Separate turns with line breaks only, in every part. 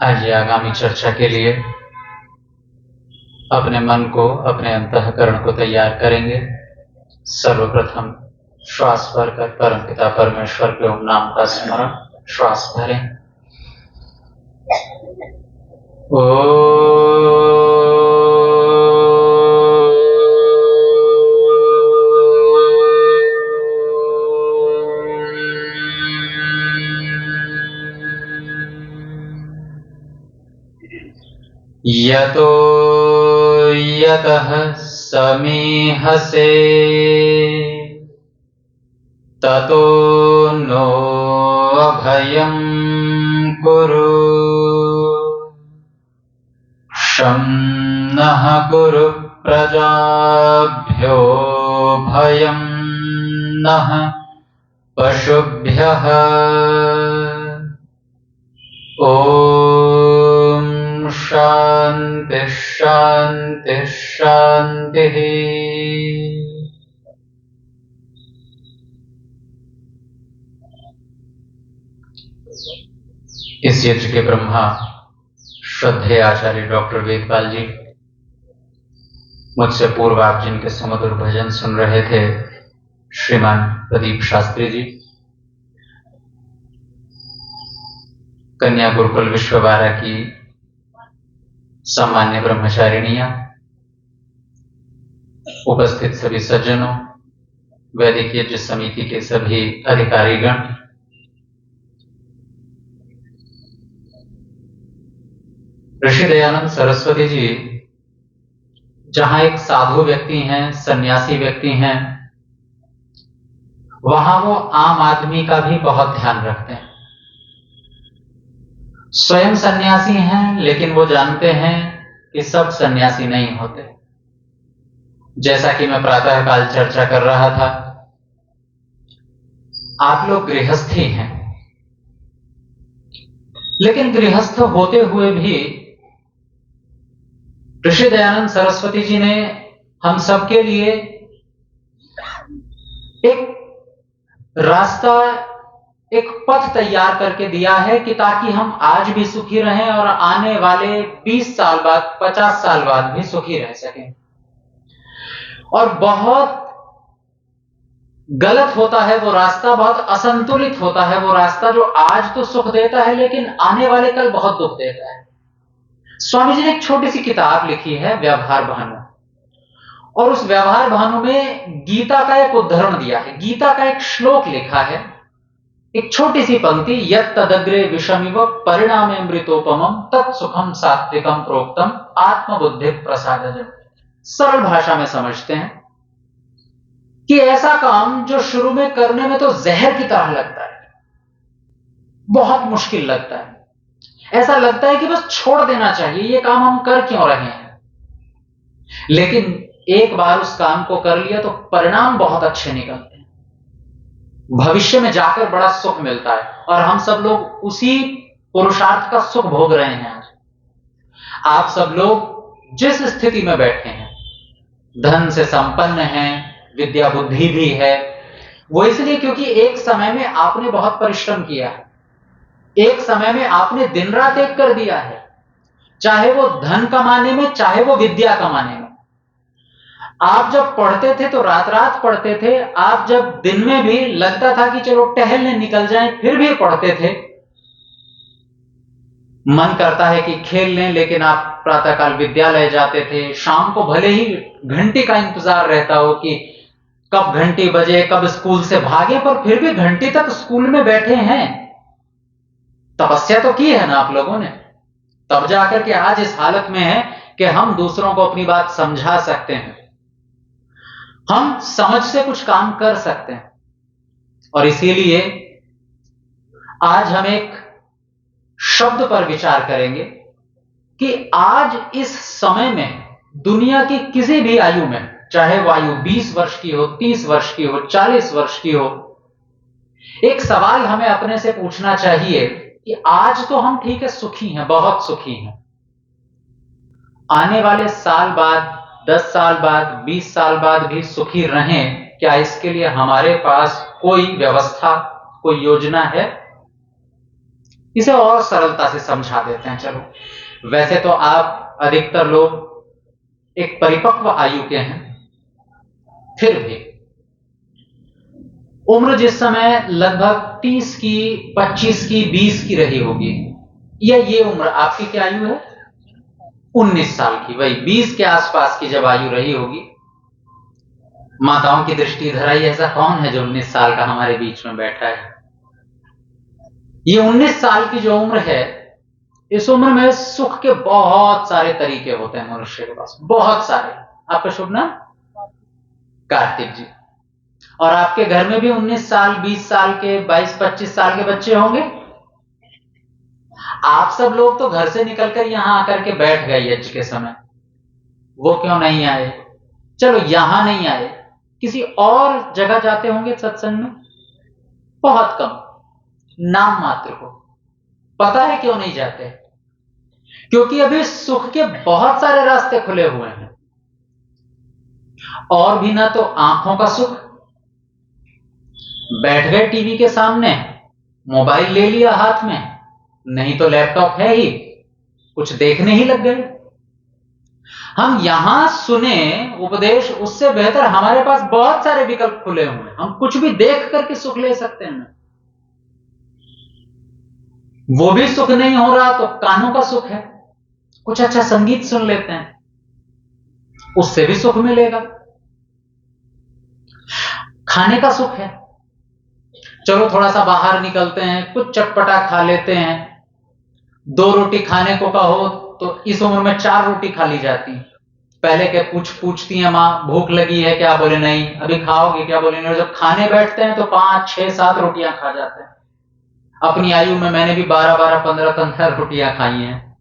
आज आगामी चर्चा के लिए अपने मन को, अपने अंतःकरण को तैयार करेंगे। सर्वप्रथम श्वास भरकर परमपिता परमेश्वर के ओम नाम का स्मरण। श्वास भरें। यतो यतः समीहसे ततो नो अभयं कुरु। शं नः कुरु प्रजाभ्यो भयं नः पशुभ्यः। ओम शांति शांति शांति। इस यज्ञ के ब्रह्मा श्रद्धेय आचार्य डॉक्टर वेदपाल जी मुझसे पूर्व आप जिनके सुमधुर भजन सुन रहे थे, श्रीमान प्रदीप शास्त्री जी, कन्या गुरुकुल विश्ववारा की सम्मान्य ब्रह्मचारिणियां, उपस्थित सभी सज्जनों, वैदिक यज्ञ समिति के सभी अधिकारीगण, ऋषि दयानंद सरस्वती जी जहां एक साधु व्यक्ति हैं, सन्यासी व्यक्ति हैं, वहां वो आम आदमी का भी बहुत ध्यान रखते हैं। स्वयं सन्यासी हैं, लेकिन वो जानते हैं कि सब सन्यासी नहीं होते। जैसा कि मैं प्रातःकाल चर्चा कर रहा था, आप लोग गृहस्थी हैं, लेकिन गृहस्थ होते हुए भी ऋषि दयानंद सरस्वती जी ने हम सबके लिए एक रास्ता, एक पथ तैयार करके दिया है कि ताकि हम आज भी सुखी रहें और आने वाले 20 साल बाद, 50 साल बाद भी सुखी रह सकें। और बहुत गलत होता है वो रास्ता, बहुत असंतुलित होता है वो रास्ता जो आज तो सुख देता है लेकिन आने वाले कल बहुत दुख देता है। स्वामी जी ने एक छोटी सी किताब लिखी है, व्यवहार भानु, और उस व्यवहार भानु में गीता का एक उद्धरण दिया है, गीता का एक श्लोक लिखा है, एक छोटी सी पंक्ति, यत् तदग्रे विषमिव परिणामेऽमृतोपमं तत्सुखम सात्विकम प्रोक्तम आत्मबुद्धि प्रसादजम्। सरल भाषा में समझते हैं कि ऐसा काम जो शुरू में करने में तो जहर की तरह लगता है, बहुत मुश्किल लगता है, ऐसा लगता है कि बस छोड़ देना चाहिए, ये काम हम कर क्यों रहे हैं, लेकिन एक बार उस काम को कर लिया तो परिणाम बहुत अच्छे निकलते हैं, भविष्य में जाकर बड़ा सुख मिलता है। और हम सब लोग उसी पुरुषार्थ का सुख भोग रहे हैं। आज आप सब लोग जिस स्थिति में बैठे हैं, धन से संपन्न हैं, विद्या बुद्धि भी है, वो इसलिए क्योंकि एक समय में आपने बहुत परिश्रम किया है, एक समय में आपने दिन रात एक कर दिया है, चाहे वो धन कमाने में, चाहे वो विद्या कमाने में। आप जब पढ़ते थे तो रात रात पढ़ते थे, आप जब दिन में भी लगता था कि चलो टहलने निकल जाएं, फिर भी पढ़ते थे। मन करता है कि खेल लें, लेकिन आप प्रातःकाल विद्यालय जाते थे। शाम को भले ही घंटी का इंतजार रहता हो कि कब घंटी बजे, कब स्कूल से भागे, पर फिर भी घंटी तक स्कूल में बैठे हैं। तपस्या तो की है ना आप लोगों ने, तब जाकर के आज इस हालत में है कि हम दूसरों को अपनी बात समझा सकते हैं, हम समझ से कुछ काम कर सकते हैं। और इसीलिए आज हम एक शब्द पर विचार करेंगे कि आज इस समय में दुनिया की किसी भी आयु में, चाहे वो आयु 20 वर्ष की हो, 30 वर्ष की हो, 40 वर्ष की हो, एक सवाल हमें अपने से पूछना चाहिए कि आज तो हम ठीक है, सुखी हैं, बहुत सुखी हैं, आने वाले साल बाद, 10 साल बाद, 20 साल बाद भी सुखी रहें, क्या इसके लिए हमारे पास कोई व्यवस्था, कोई योजना है? इसे और सरलता से समझा देते हैं। चलो, वैसे तो आप अधिकतर लोग एक परिपक्व आयु के हैं, फिर भी उम्र जिस समय लगभग 30 की, 25 की, 20 की रही होगी, या ये उम्र आपकी क्या आयु है? 19 साल की, वही 20 के आसपास की जब आयु रही होगी। माताओं की दृष्टि इधर आई, ऐसा कौन है जो 19 साल का हमारे बीच में बैठा है? ये 19 साल की जो उम्र है, इस उम्र में सुख के बहुत सारे तरीके होते हैं मनुष्य के पास, बहुत सारे। आपका शुभ नाम? कार्तिक जी। और आपके घर में भी 19 साल, 20 साल के, 22-25 साल के बच्चे होंगे। आप सब लोग तो घर से निकलकर यहां आकर के बैठ गए यज्ञ के समय, वो क्यों नहीं आए? चलो, यहां नहीं आए, किसी और जगह जाते होंगे सत्संग में, बहुत कम, नाम मात्र को। पता है क्यों नहीं जाते? क्योंकि अभी सुख के बहुत सारे रास्ते खुले हुए हैं, और भी ना तो आंखों का सुख, बैठ गए टीवी के सामने, मोबाइल ले लिया हाथ में, नहीं तो लैपटॉप है ही, कुछ देखने ही लग गए। हम यहां सुने उपदेश, उससे बेहतर हमारे पास बहुत सारे विकल्प खुले हुए हैं, हम कुछ भी देख करके सुख ले सकते हैं। वो भी सुख नहीं हो रहा तो कानों का सुख है, कुछ अच्छा संगीत सुन लेते हैं, उससे भी सुख मिलेगा। खाने का सुख है, चलो थोड़ा सा बाहर निकलते हैं, कुछ चटपटा खा लेते हैं। 2 रोटी खाने को कहो तो इस उम्र में 4 रोटी खा ली जाती। पहले के पूछती हैं माँ, भूख लगी है क्या? बोले नहीं। अभी खाओगे क्या? बोले नहीं। जब खाने बैठते हैं तो 5, 6, 7 रोटियां खा जाते हैं। अपनी आयु में मैंने भी 12, 15 रोटियां खाई हैं।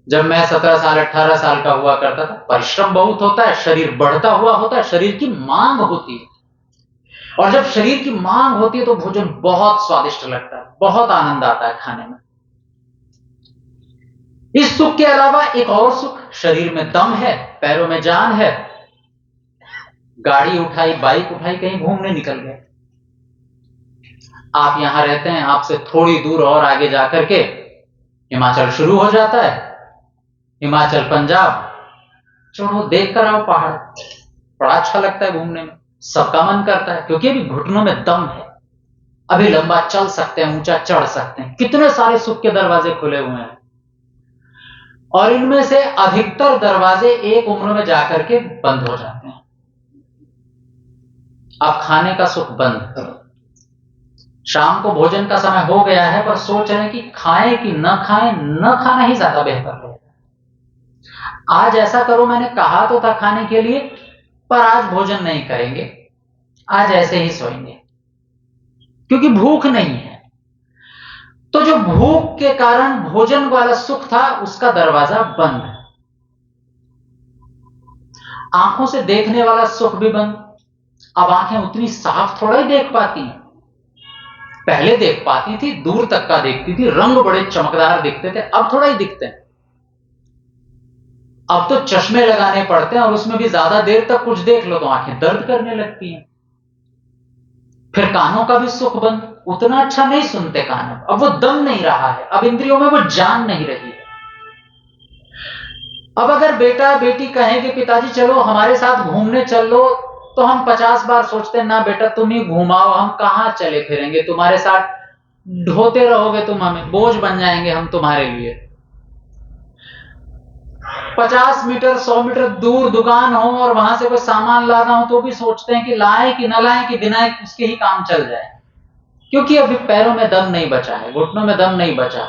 जब मैं 17 साल, 18 साल का हुआ करता था, परिश्रम बहुत होता है, शरीर बढ़ता हुआ होता है, शरीर की मांग होती है, और जब शरीर की मांग होती है तो भोजन बहुत स्वादिष्ट लगता है, बहुत आनंद आता है खाने में। इस सुख के अलावा एक और सुख, शरीर में दम है, पैरों में जान है, गाड़ी उठाई, बाइक उठाई, कहीं घूमने निकल गए। आप यहां रहते हैं, आपसे थोड़ी दूर और आगे जाकर के हिमाचल शुरू हो जाता है, हिमाचल, पंजाब, चलो देख कर आओ पहाड़, बड़ा अच्छा लगता है घूमने में, सबका मन करता है, क्योंकि अभी घुटनों में दम है, अभी लंबा चल सकते हैं, ऊंचा चढ़ सकते हैं, कितने सारे सुख के दरवाजे खुले हुए हैं। और इनमें से अधिकतर दरवाजे एक उम्र में जाकर के बंद हो जाते हैं। अब खाने का सुख बंद, शाम को भोजन का समय हो गया है, पर सोच रहे हैं कि खाएं कि न खाएं, न खाना ही ज्यादा बेहतर है। आज ऐसा करो, मैंने कहा तो था खाने के लिए, पर आज भोजन नहीं करेंगे, आज ऐसे ही सोएंगे, क्योंकि भूख नहीं है। तो जो भूख के कारण भोजन वाला सुख था, उसका दरवाजा बंद है। आंखों से देखने वाला सुख भी बंद। अब आंखें उतनी साफ थोड़ा ही देख पाती हैं, पहले देख पाती थी, दूर तक का देखती थी, रंग बड़े चमकदार दिखते थे, अब थोड़ा ही दिखते हैं। अब तो चश्मे लगाने पड़ते हैं, और उसमें भी ज्यादा देर तक कुछ देख लो तो आंखें दर्द करने लगती हैं। फिर कानों का भी सुख बंद, उतना अच्छा नहीं सुनते कान, अब वो दम नहीं रहा है, अब इंद्रियों में वो जान नहीं रही है। अब अगर बेटा बेटी कहें कि पिताजी चलो हमारे साथ घूमने चल लो, तो हम 50 बार सोचते हैं ना बेटा तुम ही घुमाओ, हम कहां चले फिरेंगे तुम्हारे साथ, ढोते रहोगे तुम हमें, बोझ बन जाएंगे हम तुम्हारे लिए। 50 मीटर 100 मीटर दूर दुकान हो और वहां से कोई सामान लाना हो तो भी सोचते हैं कि लाएं कि न लाएं, कि बिना उसके ही काम चल जाए, क्योंकि अभी पैरों में दम नहीं बचा है, घुटनों में दम नहीं बचा।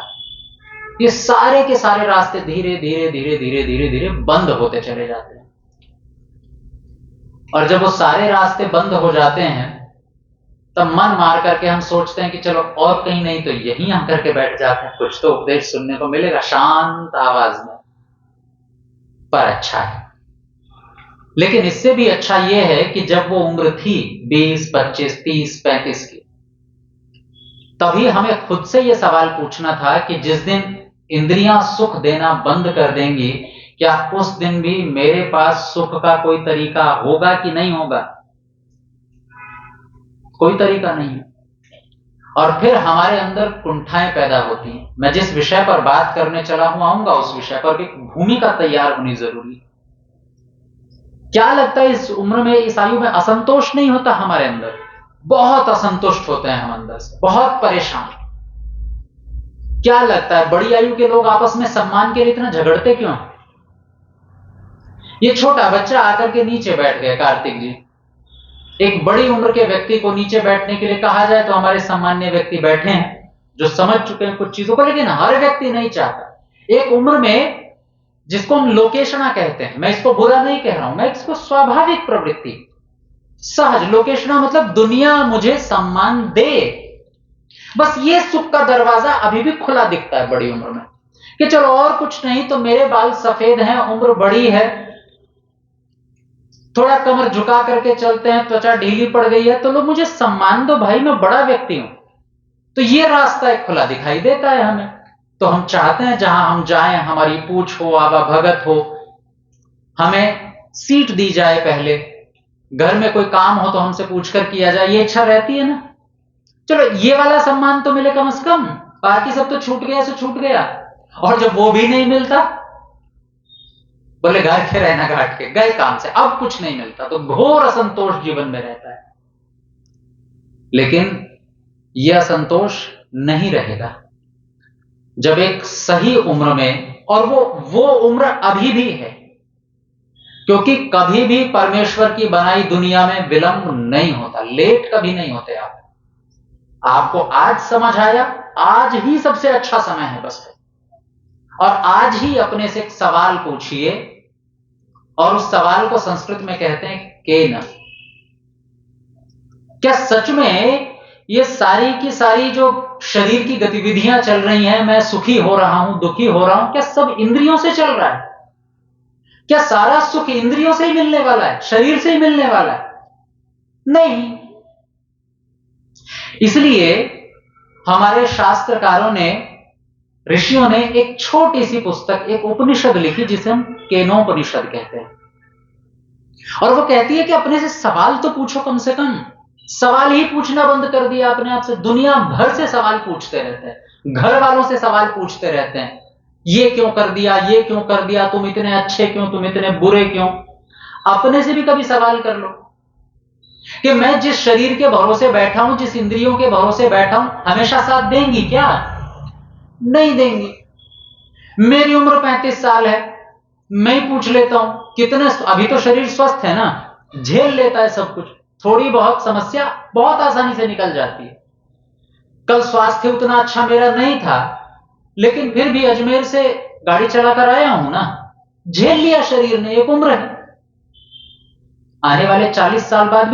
ये सारे के सारे रास्ते धीरे धीरे धीरे धीरे धीरे धीरे बंद होते चले जाते हैं। और जब वो सारे रास्ते बंद हो जाते हैं, तब मन मार करके हम सोचते हैं कि चलो और कहीं नहीं तो यहीं आकर के बैठ जाते हैं, कुछ तो उपदेश सुनने को मिलेगा शांत आवाज में, पर अच्छा है। लेकिन इससे भी अच्छा यह है कि जब वो उम्र थी 20, 25, 30, 35 की, तभी हमें खुद से यह सवाल पूछना था कि जिस दिन इंद्रियां सुख देना बंद कर देंगी, क्या उस दिन भी मेरे पास सुख का कोई तरीका होगा कि नहीं होगा? कोई तरीका नहीं है। और फिर हमारे अंदर कुंठाएं पैदा होती हैं। मैं जिस विषय पर बात करने चला हूं आऊंगा उस विषय पर, एक भूमिका तैयार होनी जरूरी है। क्या लगता है इस उम्र में, इस आयु में असंतोष नहीं होता हमारे अंदर? बहुत असंतुष्ट होते हैं हम अंदर से, बहुत परेशान। क्या लगता है बड़ी आयु के लोग आपस में सम्मान के लिए इतना झगड़ते क्यों हैं? ये छोटा बच्चा आकर के नीचे बैठ गया, कार्तिक जी, एक बड़ी उम्र के व्यक्ति को नीचे बैठने के लिए कहा जाए तो हमारे सामान्य व्यक्ति बैठे हैं जो समझ चुके हैं कुछ चीजों को, लेकिन हर व्यक्ति नहीं चाहता। एक उम्र में जिसको हम लोकेशना कहते हैं, मैं इसको बुरा नहीं कह रहा हूं, मैं इसको स्वाभाविक प्रवृत्ति, सहज लोकेशना मतलब दुनिया मुझे सम्मान दे, बस ये सुख का दरवाजा अभी भी खुला दिखता है बड़ी उम्र में, कि चलो और कुछ नहीं तो मेरे बाल सफेद हैं, उम्र बड़ी है, थोड़ा कमर झुका करके चलते हैं, त्वचा ढीली पड़ गई है, तो लोग मुझे सम्मान दो भाई, मैं बड़ा व्यक्ति हूं। तो ये रास्ता एक खुला दिखाई देता है हमें, तो हम चाहते हैं जहां हम जाएं हमारी पूछ हो, आवा भगत हो, हमें सीट दी जाए, पहले घर में कोई काम हो तो हमसे पूछकर किया जाए, ये इच्छा रहती है ना। चलो ये वाला सम्मान तो मिले कम से कम, बाकी सब तो छूट गया सो छूट गया। और जब वो भी नहीं मिलता, बोले घर के रहना घाट के, गए काम से, अब कुछ नहीं मिलता, तो घोर असंतोष जीवन में रहता है। लेकिन यह असंतोष नहीं रहेगा जब एक सही उम्र में, और वो उम्र अभी भी है, क्योंकि कभी भी परमेश्वर की बनाई दुनिया में विलंब नहीं होता, लेट कभी नहीं होते आप। आपको आज समझ आया, आज ही सबसे अच्छा समय है बस, और आज ही अपने से एक सवाल पूछिए, और उस सवाल को संस्कृत में कहते हैं केन। क्या सच में ये सारी की सारी जो शरीर की गतिविधियां चल रही हैं, मैं सुखी हो रहा हूं, दुखी हो रहा हूं, क्या सब इंद्रियों से चल रहा है? क्या सारा सुख इंद्रियों से ही मिलने वाला है, शरीर से ही मिलने वाला है? नहीं। इसलिए हमारे शास्त्रकारों ने, ऋषियों ने एक छोटी सी पुस्तक, एक उपनिषद लिखी जिसे हम केनोपनिषद कहते हैं, और वो कहती है कि अपने से सवाल तो पूछो, कम से कम सवाल ही पूछना बंद कर दिया अपने आप से। दुनिया भर से सवाल पूछते रहते हैं, घर वालों से सवाल पूछते रहते हैं, ये क्यों कर दिया, ये क्यों कर दिया, तुम इतने अच्छे क्यों, तुम इतने बुरे क्यों। अपने से भी कभी सवाल कर लो कि मैं जिस शरीर के भरोसे बैठा हूं, जिस इंद्रियों के भरोसे बैठा हूं, हमेशा साथ देंगी क्या? नहीं देंगी। मेरी उम्र 35 साल है, मैं ही पूछ लेता हूं कितने, अभी तो शरीर स्वस्थ है ना, झेल लेता है सब कुछ, थोड़ी बहुत समस्या बहुत आसानी से निकल जाती है। कल स्वास्थ्य उतना अच्छा मेरा नहीं था, लेकिन फिर भी अजमेर से गाड़ी चलाकर आया हूं ना, झेल लिया शरीर ने, एक उम्र है, आने वाले 40 साल बाद